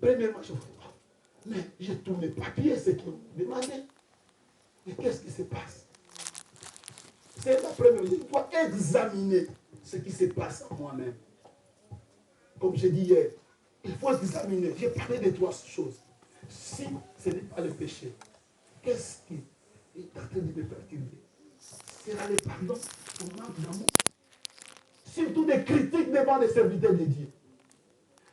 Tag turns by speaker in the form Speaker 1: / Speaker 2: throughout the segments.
Speaker 1: Premièrement, je vois, mais j'ai tous mes papiers, ce qu'ils m'ont demandé. Mais qu'est-ce qui se passe? C'est la première chose. Je dois examiner ce qui se passe en moi-même. Comme j'ai dit hier, il faut examiner. J'ai parlé de trois choses. Si ce n'est pas le péché, qu'est-ce qui est en train de me perturber? Sera le pardon ou manque d'amour? Surtout des critiques devant les serviteurs de Dieu.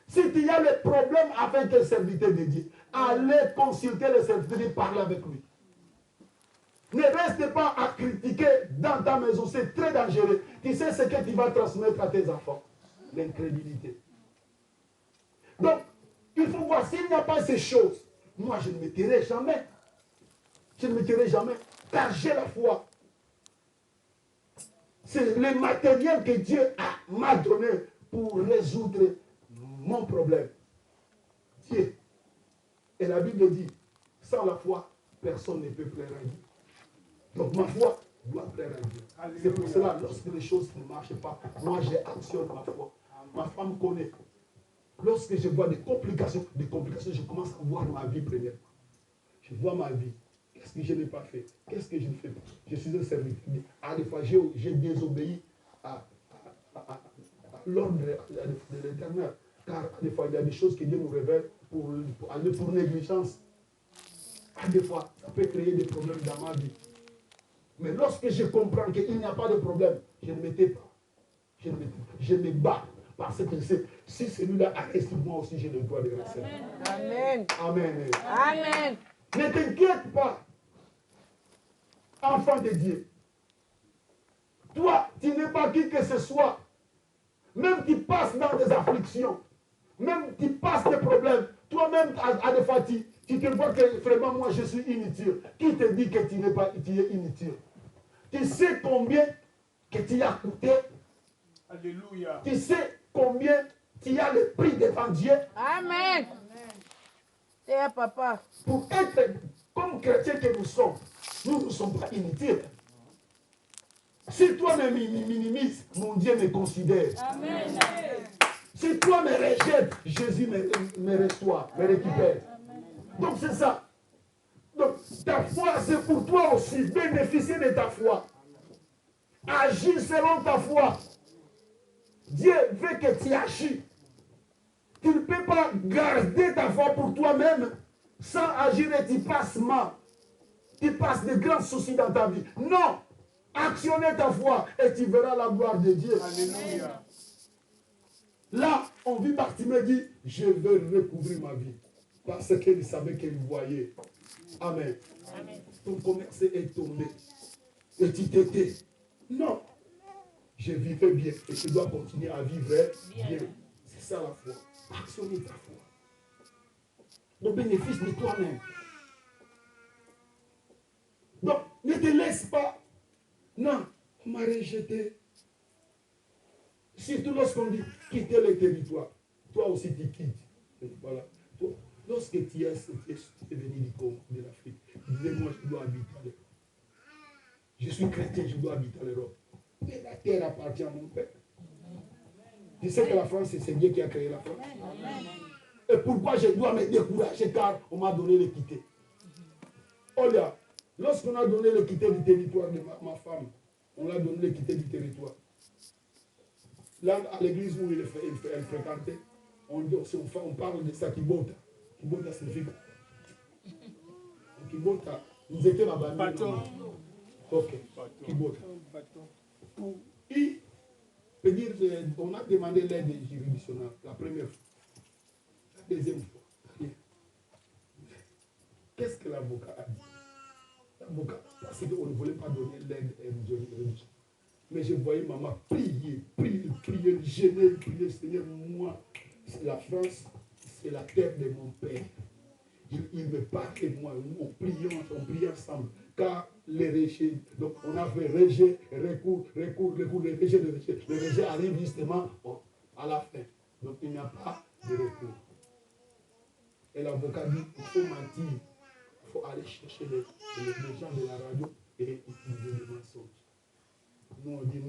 Speaker 1: Si il y a des problèmes avec un serviteur de Dieu, allez consulter le serviteur et parler avec lui. Ne reste pas à critiquer dans ta maison, c'est très dangereux. Tu sais ce que tu vas transmettre à tes enfants? L'incrédulité. Donc, il faut voir, s'il n'y a pas ces choses, moi je ne me tairai jamais. Je ne me tairai jamais, car j'ai la foi. C'est le matériel que Dieu m'a donné pour résoudre mon problème. Dieu. Et la Bible dit, sans la foi, personne ne peut plaire à Dieu. Donc ma foi doit plaire à Dieu. C'est pour cela, lorsque les choses ne marchent pas, moi j'actionne ma foi. Ma femme connaît. Lorsque je vois des complications, je commence à voir ma vie premièrement. Je vois ma vie. Qu'est-ce que je n'ai pas fait? Qu'est-ce que je ne fais pas? Je suis un serviteur. À des fois, j'ai désobéi à l'ordre de l'Éternel. Car à des fois, il y a des choses que Dieu nous révèle pour négligence. À des fois, ça peut créer des problèmes dans ma vie. Mais lorsque je comprends qu'il n'y a pas de problème, je ne me tais pas. Je me bats. Parce que si celui-là a resté, moi aussi j'ai le droit de rester.
Speaker 2: Amen.
Speaker 1: Amen.
Speaker 2: Amen.
Speaker 1: Ne t'inquiète pas, enfant de Dieu. Toi, tu n'es pas qui que ce soit. Même tu passes dans des afflictions. Même tu passes des problèmes. Toi-même, à des fois, tu te vois que vraiment, moi, je suis inutile. Qui te dit que tu es inutile? Tu sais combien que tu as coûté?
Speaker 3: Alléluia.
Speaker 1: Tu sais combien tu as le prix devant Dieu?
Speaker 2: Amen. C'est papa.
Speaker 1: Pour être comme chrétiens que nous ne sommes pas inutiles. Si toi me minimises, mon Dieu me considère.
Speaker 3: Amen.
Speaker 1: Si toi me rejettes, Jésus me reçoit, me récupère. Donc c'est ça. Donc ta foi, c'est pour toi aussi. Bénéficier de ta foi. Agis selon ta foi. Dieu veut que tu agis. Tu ne peux pas garder ta foi pour toi-même sans agir et tu passes mal. Tu passes de grands soucis dans ta vie. Non! Actionnez ta foi et tu verras la gloire de Dieu.
Speaker 3: Alléluia.
Speaker 1: Là, on vit Bartimée dit, je veux recouvrir ma vie. Parce qu'il savait qu'il voyait. Amen. Amen. Ton commerce est tombé. Et tu t'étais. Non. Je vivais bien. Et tu dois continuer à vivre bien. C'est ça la foi. Actionner ta foi. Au bénéfice de toi-même. Donc, ne te laisse pas. Non, on m'a rejeté. Surtout lorsqu'on dit quitter le territoire. Toi aussi, tu quittes. Voilà. Toi, lorsque tu es venu du Congo, de l'Afrique, tu disais, moi, je dois habiter à l'Europe. Je suis chrétien, je dois habiter à l'Europe. Mais la terre appartient à mon père. Tu sais que la France, c'est Dieu qui a créé la France. Et pourquoi je dois me décourager car on m'a donné le quitter. Oh là, lorsqu'on a donné le quitter du territoire de ma femme, on l'a donné le quitter du territoire. Là, à l'église où elle fréquentait, on parle de ça, Kibota. Kibota signifie. Kibota, nous étions là-bas.
Speaker 3: Bâton.
Speaker 1: Ok, Kibota. Et, peut dire, on a demandé l'aide juridictionnelle la première fois. La deuxième fois. Qu'est-ce que l'avocat a dit? L'avocat, parce qu'on ne voulait pas donner l'aide juridictionnelle. Mais je voyais maman prier, gêner, prier, Seigneur, moi, la France, c'est la terre de mon père. Il me parle de moi, on prie ensemble. Car les rejet, donc on a fait rejet, recours, le rejet arrive justement à la fin. Donc il n'y a pas de recours. Et l'avocat dit, il faut mentir, il faut aller chercher les gens de la radio et utiliser des mensonges. Nous, on dit,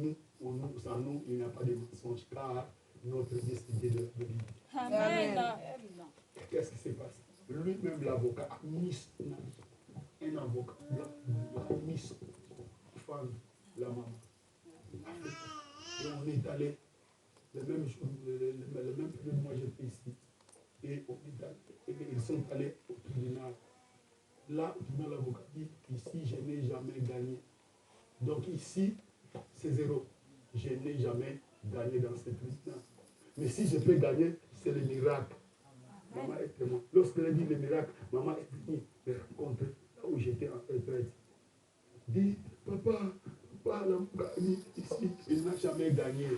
Speaker 1: sans nous, il n'y a pas de mensonge, car notre Dieu, c'est Dieu de la vérité.
Speaker 3: Amen.
Speaker 1: Qu'est-ce qui s'est passé? Lui-même, l'avocat, a mis un avocat blanc, a mis son femme, la maman. Et on est allé, le même jour, le même période, moi j'étais ici. Et on est allé, et ils sont allés au tribunal. Là, au tribunal, l'avocat dit qu'ici, je n'ai jamais gagné. Donc ici, c'est zéro. Je n'ai jamais gagné dans ce tribunal. Mais si je peux gagner, c'est le miracle. Maman est témoin. Lorsqu'elle a dit le miracle, maman est venue me rencontrer là où j'étais en retraite. Dit, papa, l'avocat dit ici, il n'a jamais gagné.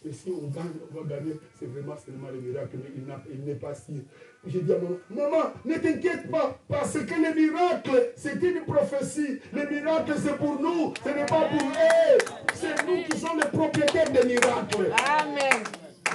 Speaker 1: Mais si on gagne, on va gagner. C'est vraiment seulement le miracle, mais il n'est pas sûr. J'ai dit à maman, maman, ne t'inquiète pas, parce que le miracle, c'est une prophétie. Le miracle, c'est pour nous, ce n'est pas pour eux. C'est nous qui sommes les propriétaires des miracles.
Speaker 2: Amen.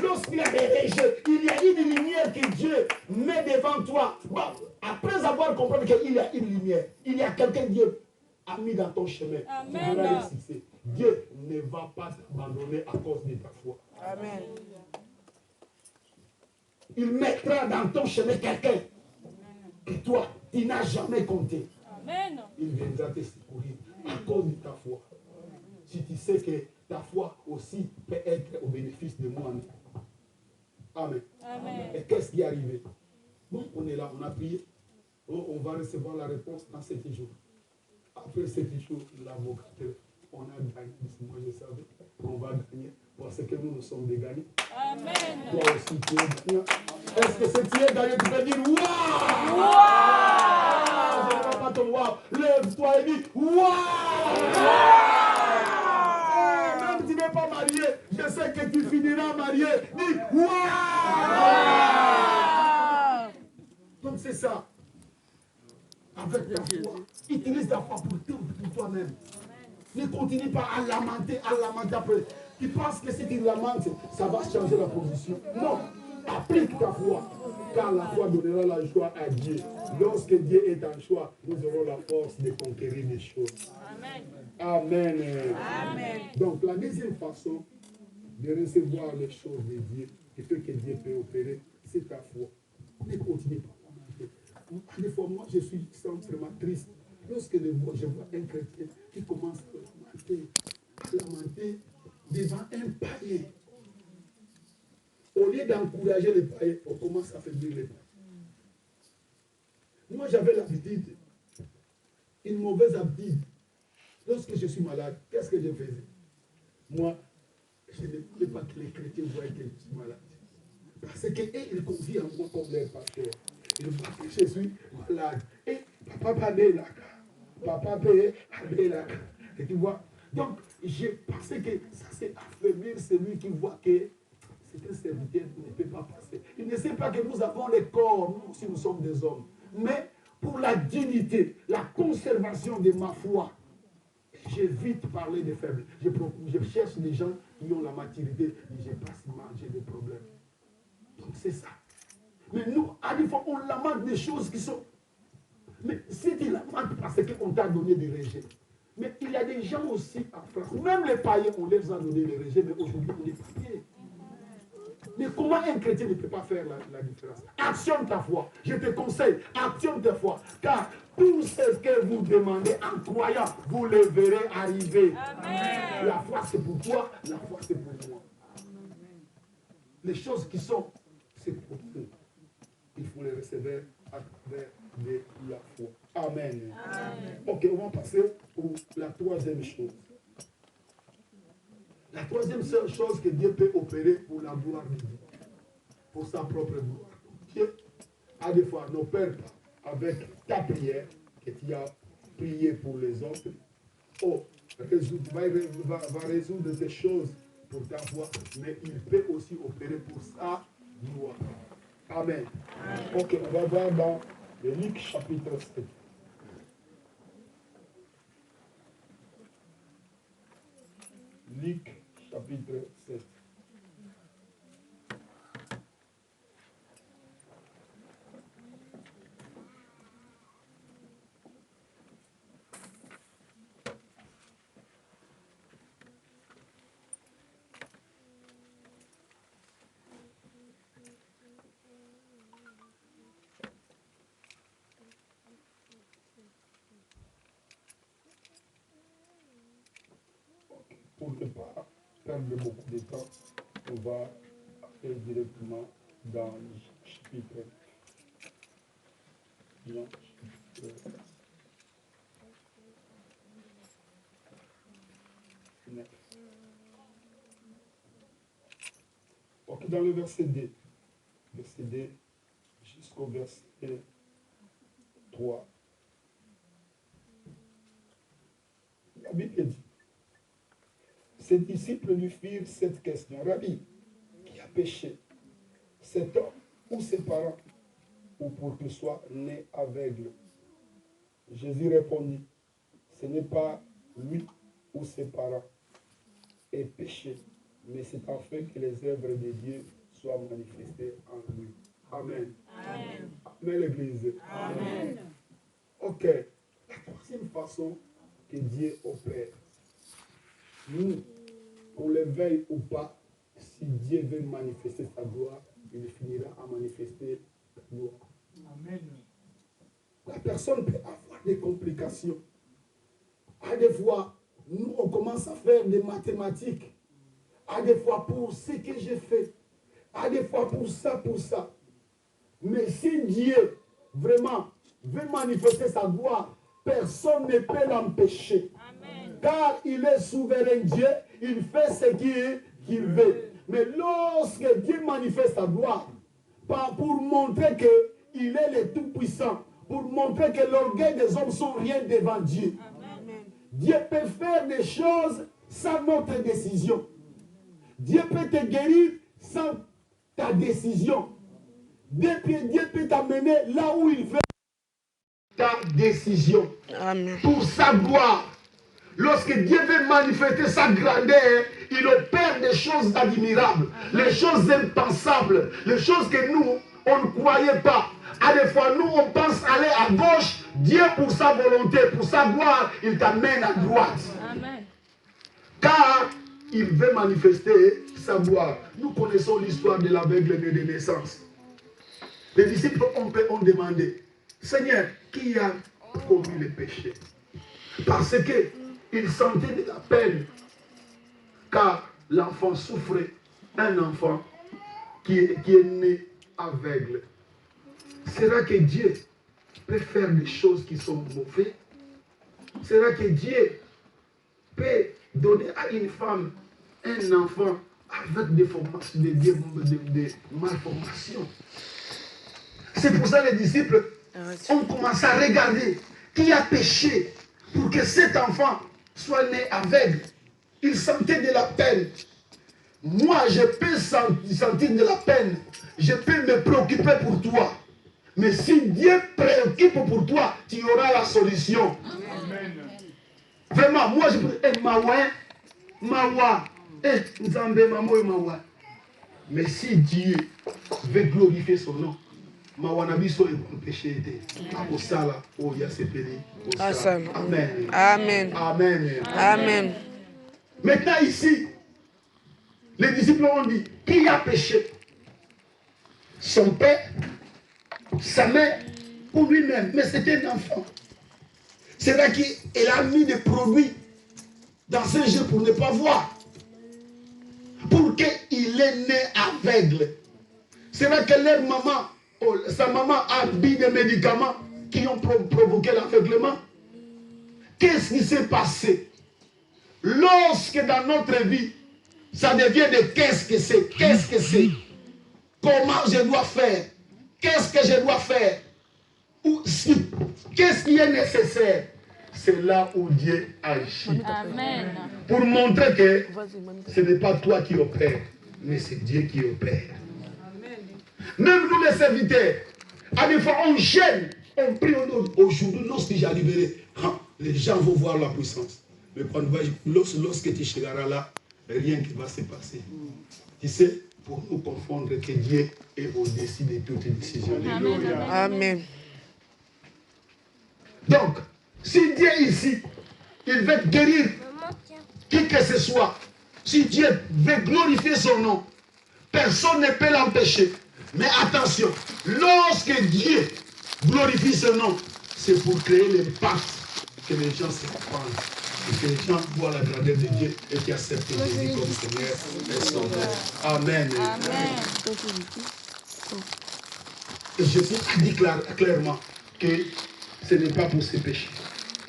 Speaker 1: Lorsqu'il y a des régions, il y a une lumière que Dieu met devant toi. Bon, après avoir compris qu'il y a une lumière, il y a quelqu'un que Dieu a mis dans ton chemin. Tu verras le succès. Dieu ne va pas t'abandonner à cause de ta foi.
Speaker 2: Amen.
Speaker 1: Il mettra dans ton chemin quelqu'un que toi, tu n'as jamais compté.
Speaker 4: Amen.
Speaker 1: Il viendra te secourir à cause de ta foi. Si tu sais que ta foi aussi peut être au bénéfice de moi. Amen.
Speaker 4: Amen.
Speaker 1: Et qu'est-ce qui est arrivé? Bon, on est là, on a prié. On va recevoir la réponse dans 7 jours. Après 7 jours, l'avocat, on a gagné. Moi, je savais qu'on va gagner parce que nous sommes des gagnants.
Speaker 4: Amen.
Speaker 1: Toi aussi, tu es gagnant. Est-ce que si tu es gagné, tu peux dire waouh!
Speaker 4: Wow!
Speaker 1: Je ne vais pas te voir. Lève-toi et dis waouh! Même si tu n'es pas marié, je sais que tu finiras marié. Dis waouh! Donc c'est ça. Avec ta foi. Utilise ta foi pour toi-même. Ne continue pas à lamenter après. Tu penses que si tu lamentes, ça va changer la position. Non. Applique ta foi. Car la foi donnera la joie à Dieu. Lorsque Dieu est en joie, nous aurons la force de conquérir les choses.
Speaker 4: Amen.
Speaker 1: Amen.
Speaker 2: Amen.
Speaker 1: Donc la deuxième façon de recevoir les choses de Dieu, qui fait que Dieu peut opérer, c'est ta foi. Ne continue pas à lamenter. Des fois, moi, je suis vraiment triste. Lorsque je vois un chrétien qui commence à lamenter devant un païen, au lieu d'encourager les païens, on commence à affaiblir les païens. Moi, j'avais l'habitude, une mauvaise habitude. Lorsque je suis malade, qu'est-ce que je faisais? Moi, je ne voulais pas que les chrétiens voient que je suis malade. Parce qu'ils confient en moi comme leur pasteur. Ils voient que je suis malade. Et papa paye là. Papa paye là. Et tu vois. Donc, je pensais que ça c'est affaiblir celui qui voit que c'est un serviteur qui ne peut pas passer. Il ne sait pas que nous avons les corps, nous aussi nous sommes des hommes. Mais pour la dignité, la conservation de ma foi, j'évite parler des faibles. Je cherche des gens qui ont la maturité. Je n'ai pas si j'ai des problèmes. Donc c'est ça. Mais nous, à des fois, on lamente des choses qui sont... Mais si tu lamentes parce qu'on t'a donné des rejets. Mais il y a des gens aussi en France, même les païens, on les a donné des rejets, mais aujourd'hui, on est païens. Mais comment un chrétien ne peut pas faire la différence? Actionne ta foi. Je te conseille, actionne ta foi. Car tout ce que vous demandez en croyant, vous le verrez arriver.
Speaker 4: Amen.
Speaker 1: La foi, c'est pour toi, la foi, c'est pour moi. Les choses qui sont, c'est pour nous. Il faut les recevoir à travers de la foi. Amen. Amen. Ok, on va passer pour la troisième chose. La troisième chose que Dieu peut opérer pour la gloire de Dieu, pour sa propre gloire. Dieu, à des fois, n'opère pas avec ta prière que tu as prié pour les autres. Oh, va résoudre des choses pour ta foi, mais il peut aussi opérer pour sa gloire. Amen. Ok, on va voir dans le Luc chapitre 7. Luc chapitre 7. pour ne pas perdre beaucoup de temps, on va aller directement dans le chapitre. Jean, chapitre 9. Ok, dans le verset 2 jusqu'au verset 3. La Bible dit, ses disciples lui firent cette question. Rabbi, qui a péché, cet homme ou ses parents, ou pour qu'il soit né aveugle? Jésus répondit, ce n'est pas lui ou ses parents aient péché, mais c'est afin que les œuvres de Dieu soient manifestées en lui. Amen.
Speaker 4: Amen.
Speaker 1: Amen, l'Église.
Speaker 4: Amen.
Speaker 1: Ok. La troisième façon que Dieu opère. Nous, on le veuille ou pas, si Dieu veut manifester sa gloire, il finira à manifester sa gloire.
Speaker 3: Amen.
Speaker 1: La personne peut avoir des complications. À des fois, nous, on commence à faire des mathématiques. À des fois, pour ce que j'ai fait. À des fois, pour ça, pour ça. Mais si Dieu, vraiment, veut manifester sa gloire, personne ne peut l'empêcher. Car il est souverain Dieu, il fait ce qu'il veut. Mais lorsque Dieu manifeste sa gloire, pas pour montrer qu'il est le Tout-Puissant, pour montrer que l'orgueil des hommes sont rien devant Dieu. Amen. Dieu peut faire des choses sans notre décision. Dieu peut te guérir sans ta décision. Dieu peut t'amener là où il veut ta décision.
Speaker 2: Amen.
Speaker 1: Pour sa gloire. Lorsque Dieu veut manifester sa grandeur, il opère des choses admirables, les choses impensables, les choses que nous, on ne croyait pas. À des fois, nous, on pense aller à gauche. Dieu, pour sa volonté, pour sa gloire, il t'amène à droite. Amen. Car il veut manifester sa gloire. Nous connaissons l'histoire de l'aveugle né de naissance. Les disciples ont demandé, Seigneur, qui a commis le péché? Parce qu'ils sentaient de la peine, car l'enfant souffrait, un enfant qui est né aveugle. Sera que Dieu peut faire des choses qui sont mauvaises? Sera que Dieu peut donner à une femme un enfant avec des malformations? C'est pour ça que les disciples ont commencé à regarder qui a péché pour que cet enfant soit né aveugle. Ils sentaient de la peine. Moi, je peux sentir de la peine. Je peux me préoccuper pour toi. Mais si Dieu préoccupe pour toi, tu auras la solution. Amen. Vraiment, moi je peux être mawa. Mais si Dieu veut glorifier son nom, Amen.
Speaker 2: Amen.
Speaker 1: Amen.
Speaker 2: Amen.
Speaker 1: Maintenant ici, les disciples ont dit, qui a péché? Son père, sa mère ou lui-même? Mais c'était un enfant. C'est là qu'il a mis des produits dans ses yeux pour ne pas voir. Pour qu'il est né aveugle. C'est là que leur maman, sa maman a mis des médicaments qui ont provoqué l'aveuglement. Qu'est-ce qui s'est passé? Lorsque dans notre vie, ça devient de qu'est-ce que c'est? Qu'est-ce que c'est? Comment je dois faire? Qu'est-ce que je dois faire? Qu'est-ce qui est nécessaire? C'est là où Dieu agit.
Speaker 4: Amen.
Speaker 1: Pour montrer que ce n'est pas toi qui opères, mais c'est Dieu qui opère. Même nous les serviteurs, à des fois on gêne, on prie aujourd'hui, lorsque j'arriverai, les gens vont voir la puissance. Mais lorsque tu seras là, rien ne va se passer. Tu sais, pour nous confondre que Dieu est au-dessus de toutes les décisions.
Speaker 2: Amen.
Speaker 1: Donc, si Dieu ici, il veut guérir qui que ce soit, si Dieu veut glorifier son nom, personne ne peut l'empêcher. Mais attention, lorsque Dieu glorifie son nom, c'est pour créer l'impact que les gens se répandent. Et que les gens voient la grandeur de Dieu et qui acceptent Jésus comme Seigneur et Sauveur. Amen. Et Jésus a dit clairement que ce n'est pas pour ses péchés.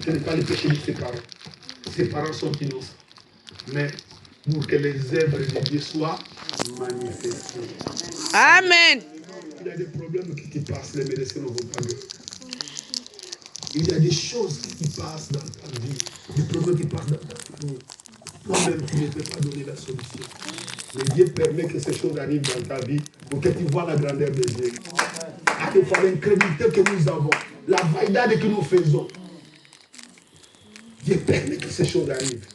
Speaker 1: Ce n'est pas le péché de ses parents. Ses parents sont innocents. Mais pour que les œuvres de Dieu soient manifestées.
Speaker 2: Amen.
Speaker 1: Il y a des problèmes qui passent, les médecins ne vont pas guérir. Il y a des choses qui passent dans ta vie, des problèmes qui passent dans ta famille. Toi-même, tu ne peux pas donner la solution. Mais Dieu permet que ces choses arrivent dans ta vie pour que tu vois la grandeur de Dieu. À des fois, l'incrédulité que nous avons, la vaillade que nous faisons, Dieu permet que ces choses arrivent.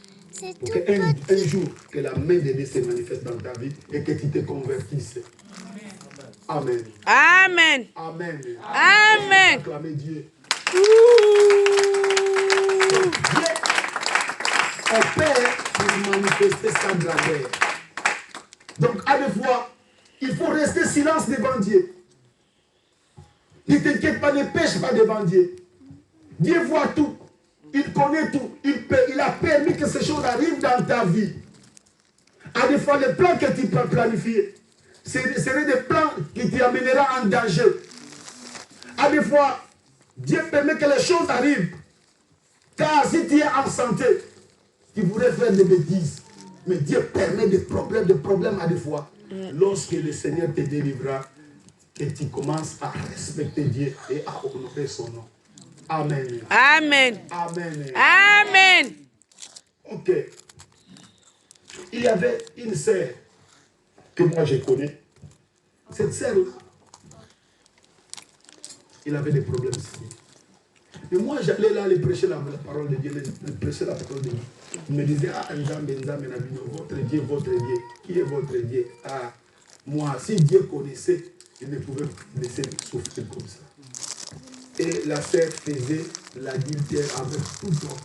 Speaker 1: Pour qu'un jour, que la main de Dieu se manifeste dans ta vie et que tu te convertisses. Amen.
Speaker 2: Amen.
Speaker 1: Amen.
Speaker 2: Amen.
Speaker 1: Acclamez Dieu. Dieu opère pour manifester sa grandeur. Donc, à des fois, il faut rester silence devant Dieu. Ne t'inquiète pas, ne pêche pas devant Dieu. Dieu voit tout. Il connaît tout. Il a permis que ces choses arrivent dans ta vie. À des fois, les plans que tu peux planifier, seraient des plans qui t'amèneront en danger. À des fois, Dieu permet que les choses arrivent. Car si tu es en santé, tu voudrais faire des bêtises. Mais Dieu permet des problèmes à des fois. Lorsque le Seigneur te délivrera, que tu commences à respecter Dieu et à honorer son nom. Amen.
Speaker 2: Amen.
Speaker 1: Amen.
Speaker 2: Amen.
Speaker 1: Ok. Il y avait une sœur que moi je connais. Cette sœur-là, il avait des problèmes sérieux. Et moi, j'allais là aller prêcher la parole de Dieu, prêcher la parole de Dieu. Il me disait, ah, votre Dieu, qui est votre Dieu? Ah, moi, si Dieu connaissait, il ne pouvait pas laisser souffrir comme ça. Et la sœur faisait l'adultère avec tout le monde.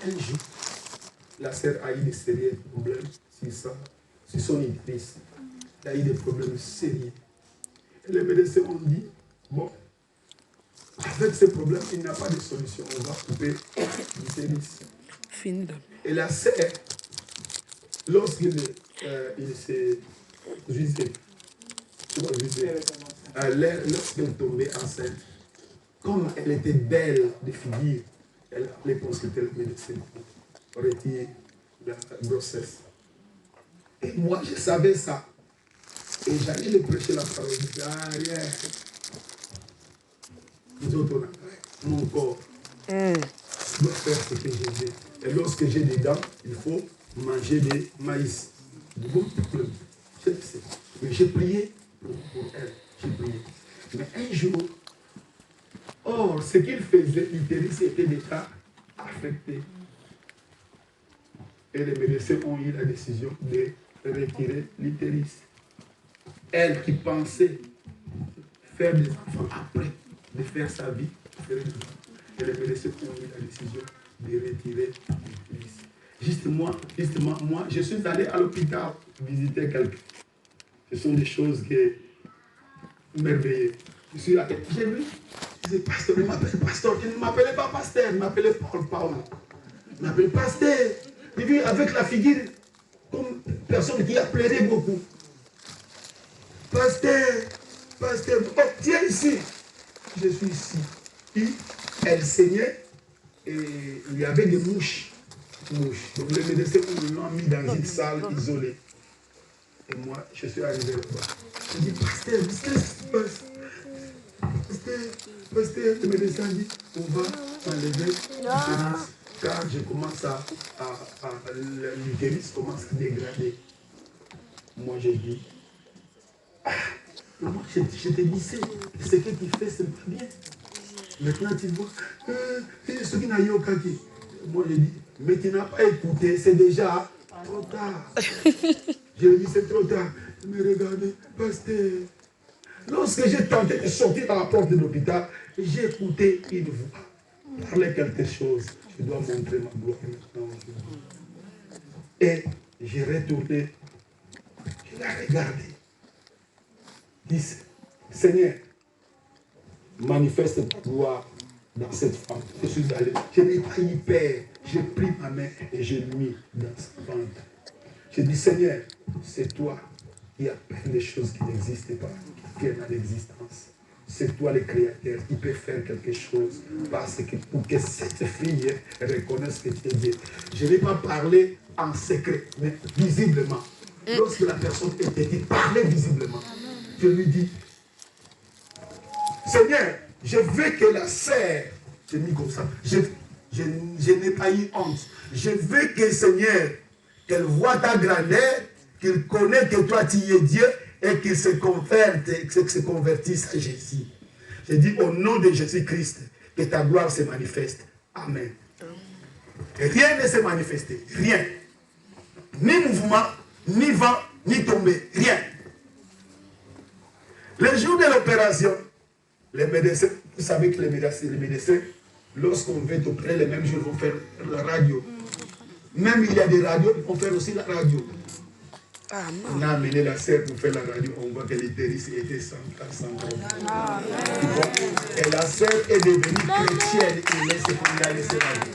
Speaker 1: Un jour, la sœur a eu des sérieux problèmes sur son utérus. Elle a eu des problèmes sérieux. Et les médecins ont dit, bon, avec ces problèmes, il n'y a pas de solution. On va couper l'utérus. Et la sœur, lorsqu'il s'est jugé, lorsqu'elle tombait enceinte, comme elle était belle de figure, elle allait consulter le médecin pour retirer la grossesse. Et moi, je savais ça. Et j'allais lui prêcher la parole. Je disais, ah, rien. Nous autres, on a mon corps. Je dois faire ce que j'ai dit. Et lorsque j'ai des dents, il faut manger des maïs. De bons problèmes. Je sais. Mais j'ai prié pour elle. J'ai prié. Mais un jour, or, ce qu'il faisait, l'utérus était déjà affecté. Et les médecins ont eu la décision de retirer l'utérus. Elle qui pensait faire des enfants après, de faire sa vie, et les médecins ont eu la décision de retirer l'utérus. Justement, moi, je suis allé à l'hôpital visiter quelqu'un. Ce sont des choses merveilleuses. Je suis allé, j'ai vu, je disais, pasteur, il m'appelle pasteur. Il ne m'appelait pas pasteur, il m'appelait Paul. Il m'appelait pasteur. J'ai vu avec la figure comme personne qui a pleuré beaucoup. Pasteur, oh, tiens ici. Je suis ici. Puis, elle saignait et il y avait des mouches. Donc les médecins l'ont mis dans une salle isolée. Et moi, je suis arrivé là-bas. Je dis, pasteur, qu'est-ce qui se passe? Pasteur, le médecin dit, on va enlever l'utérus. Car je commence l'utérus commence à dégrader. Moi, j'ai dit, moi, je te disais, ce que tu fais, c'est pas bien. Maintenant, tu vois, ce qui n'a eu aucun qui. Moi, je dis, mais tu n'as pas écouté, c'est déjà trop tard. Je lui ai dit, c'est trop tard. Il me regardait, pasteur. Lorsque j'ai tenté de sortir dans la porte de l'hôpital, j'ai écouté une voix parler quelque chose. Je dois montrer ma gloire maintenant. Et j'ai retourné, je l'ai regardé. Dis, Seigneur, manifeste ta gloire dans cette femme. Je suis allé, je n'ai pas eu peur. J'ai pris ma main et je l'ai mis dans sa ventre. J'ai dit, Seigneur, c'est toi qui as plein de choses qui n'existent pas, qui viennent à l'existence. C'est toi le créateur qui peut faire quelque chose parce que pour que cette fille reconnaisse que tu es Dieu. Je ne vais pas parler en secret, mais visiblement. Lorsque la personne est petite, parler visiblement. Je lui dis, Seigneur, je veux que la sœur, j'ai mis comme ça, je n'ai pas eu honte. Je veux que, Seigneur, qu'elle voit ta grandeur, qu'elle connaisse que toi tu es Dieu et qu'elle se convertisse à Jésus. J'ai dit au nom de Jésus-Christ, que ta gloire se manifeste. Amen. Et rien ne s'est manifesté. Rien. Ni mouvement, ni vent, ni tombée. Rien. Le jour de l'opération, les médecins, vous savez que les médecins, lorsqu'on veut opérer, les mêmes jours, ils vont faire la radio. Même il y a des radios, ils vont faire aussi la radio. On a amené la sœur pour faire la radio, on voit que l'utérus était sans problème. Et la sœur est devenue chrétienne, il a laissé la vie.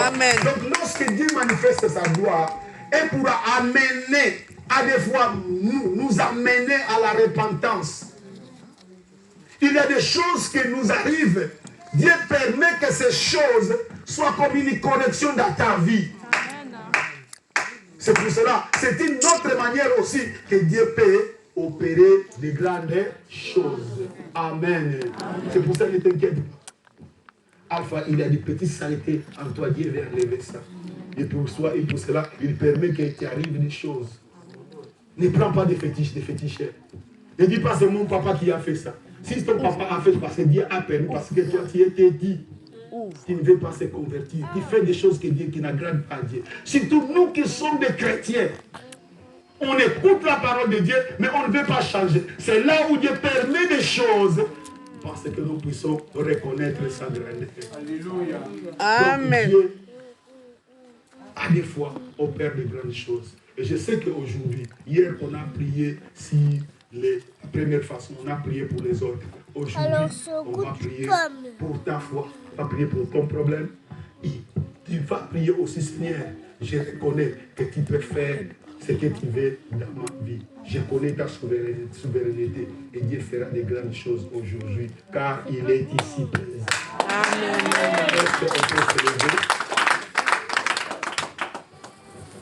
Speaker 2: Amen.
Speaker 1: Donc lorsque Dieu manifeste sa gloire, il pourra amener, à des fois, nous amener à la repentance. Il y a des choses qui nous arrivent. Dieu permet que ces choses soient comme une correction dans ta vie. C'est pour cela, c'est une autre manière aussi que Dieu peut opérer de grandes choses. Amen. C'est pour ça que ne t'inquiète pas. Alpha, il y a des petites saletés en toi, Dieu veut enlever ça. Et pour cela, il permet qu'il t'arrive des choses. Ne prends pas des fétiches, des féticheurs. Ne dis pas c'est mon papa qui a fait ça. Si ton papa a fait, parce que Dieu a permis, parce que toi tu étais dit. Qui ne veut pas se convertir, qui fait des choses qui n'agradent pas Dieu. Surtout nous qui sommes des chrétiens, on écoute la parole de Dieu, mais on ne veut pas changer. C'est là où Dieu permet des choses, parce que nous puissions reconnaître sa grandeur.
Speaker 3: Alléluia.
Speaker 2: Amen.
Speaker 1: Donc Dieu, à des fois, opère de grandes choses. Et je sais qu'aujourd'hui, hier on a prié sur les premières façons, on a prié pour les autres. Aujourd'hui, on va prier pour ta foi. Tu vas prier pour ton problème. Et tu vas prier aussi, Seigneur, je reconnais que tu peux faire ce que tu veux dans ma vie. Je connais ta souveraineté et Dieu fera de grandes choses aujourd'hui car il est ici présent.
Speaker 2: Amen.
Speaker 1: Est-ce qu'on peut se lever?